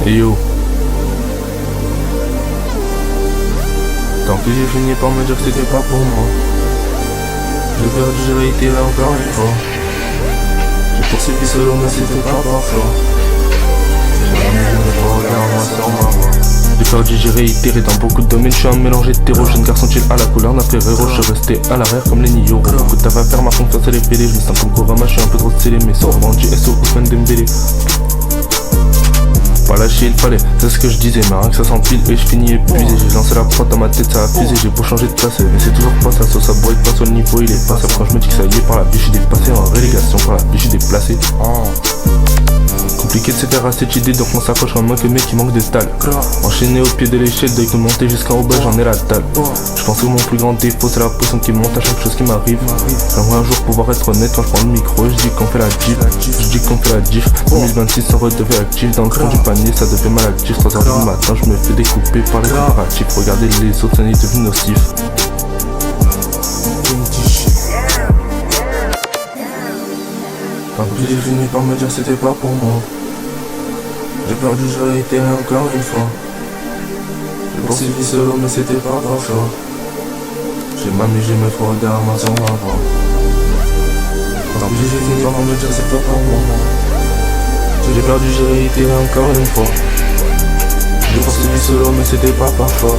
Hey yo. Tant que j'ai fini par me dire que c'était pas pour moi. J'ai perdu, j'ai réitéré encore une fois. J'ai poursuivi solo mais c'était pas par choix. J'ai perdu, j'ai réitéré dans beaucoup de domaines. Je suis un mélange hétéro, jeune garçon chill à la couleur d'un frérot. Je suis resté à l'arrière comme les Nio. Beaucoup de taf à faire, ma confiance elle est pélée. Je me sens comme Korama, je suis un peu trop stylé. Mais sans vendu SO Ousmane Dembélé. Pas lâcher il fallait, c'est ce que je disais. Mais rien que ça s'empile et je finis épuisé. J'ai lancé la prod dans ma tête, ça a fusé. J'ai beau changer de place, mais c'est toujours pas ça. Sauce à boire pas sur le niveau, il est pas ça. Quand je me dis que ça y est, par la biche, je suis dépassé. En relégation, par la biche, je suis déplacé. Compliqué de se faire à cette idée, donc on s'accroche comme un que mec qui manque de stalle. Enchaîné au pied de l'échelle, dès que monter jusqu'en haut bas, j'en ai la dalle. Je pense que mon plus grand défaut, c'est la potion qui monte à chaque chose qui m'arrive. J'aimerais un jour pouvoir être honnête quand je prends le micro, je dis qu'on fait la diff. Je dis qu'on fait la diff. 2026 on redevait actif, dans le fond du panier, ça devait mal actif. 3h du matin, je me fais découper par les comparatifs. Regardez les autres, ça n'est devenu nocif. Tant que j'ai fini par me dire c'était pas pour moi. J'ai perdu, j'ai réitéré encore une fois. J'ai poursuivi solo mais c'était pas par choix. J'ai m'amusé, mes frères derrière moi sans ma voix. Tant que j'ai fini par me dire c'est pas pour moi. J'ai perdu, j'ai réitéré encore une fois. J'ai poursuivi solo mais c'était pas par choix.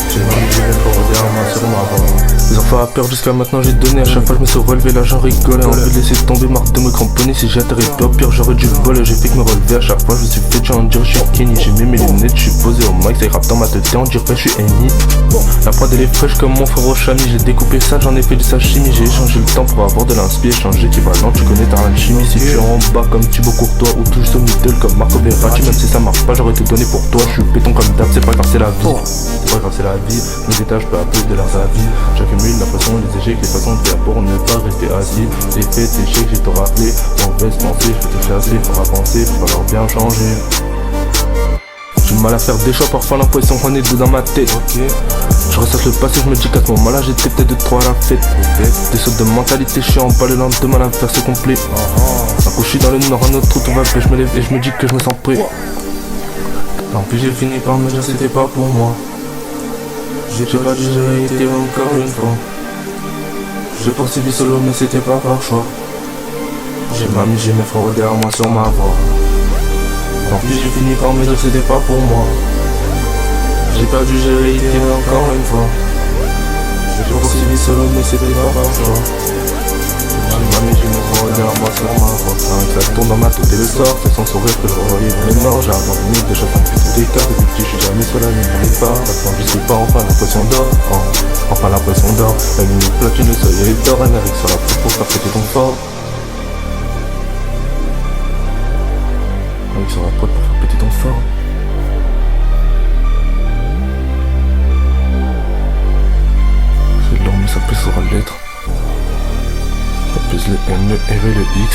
J'ai m'amusé, mes frères derrière moi sur ma voix. Les enfants à peur jusqu'à maintenant j'ai donné. À chaque fois je me suis relevé, là j'en rigolais. Envie de laisser tomber, marre de me cramponner. Si j'atterris pas au pire j'aurais dû voler. J'ai fait que me relever, à chaque fois je me suis fait tuer. On dirait je suis Kenny, j'ai mis mes lunettes. Je suis posé au mic, ça rappe dans ma tête. On dirait je suis Eni. La prod elle est fraîche comme mon frère au chami. J'ai découpé ça, j'en ai fait du sashimi. J'ai échangé le temps pour avoir de l'inspi. Échangé équivalent, tu connais ta chimie. Si tu es en bas comme Thibaut Courtois ou tout juste au middle comme Marco Verratti. Même si ça marche pas j'aurais tout donné pour toi. Je suis béton comme d'hab, c'est pas grave c'est la vie. C'est pas grave c'est la vie, je me détache peu à peu de leurs avis. J'accumule la pression, les échecs, les façons de faire pour ne pas rester assis. Les faits, échecs, j'ai tout rappelé. Mauvaise pensée, je peux tout chasser, faut avancer, faut falloir bien changer. J'ai du mal à faire des choix, parfois l'impression qu'on est deux dans ma tête. Je ressasse le passé, je me dis qu'à ce moment là j'étais peut-être de trop à la fête. Des sautes de mentalité chiant, pas le lendemain l'inverse c'est complet. Un coup je suis dans le nord, un autre trou, tout va bien, je me lève et je me dis que je me sens prêt. Tant pis j'ai fini par me dire c'était pas pour moi. J'ai perdu, j'ai réitéré encore une fois. J'ai poursuivi solo mais c'était pas par choix. J'ai m'amusé, mes frères derrière moi sur ma voix. Tant pis j'ai fini par me dire que c'était pas pour moi. J'ai perdu, j'ai réitéré encore une fois. J'ai poursuivi solo mais c'était pas par choix. J'ai m'amusé, mes frères derrière moi sur ma voix. Ça tourne dans ma tête et le sort, c'est sans sourire que je revoyais les morts. J'ai abandonné de chaque fois que des cartes. Depuis petit je suis jamais sur la ligne, on est pas. Maintenant je suis pas enfin l'impression d'or. Enfin l'impression d'or. La limite platine, le soleil d'or. Un avec sur la peau pour faire péter ton fort. Avec sur la prod pour faire péter ton fort. C'est long mais ça peut sur la lettre. Ça pèse le M, le R et le X.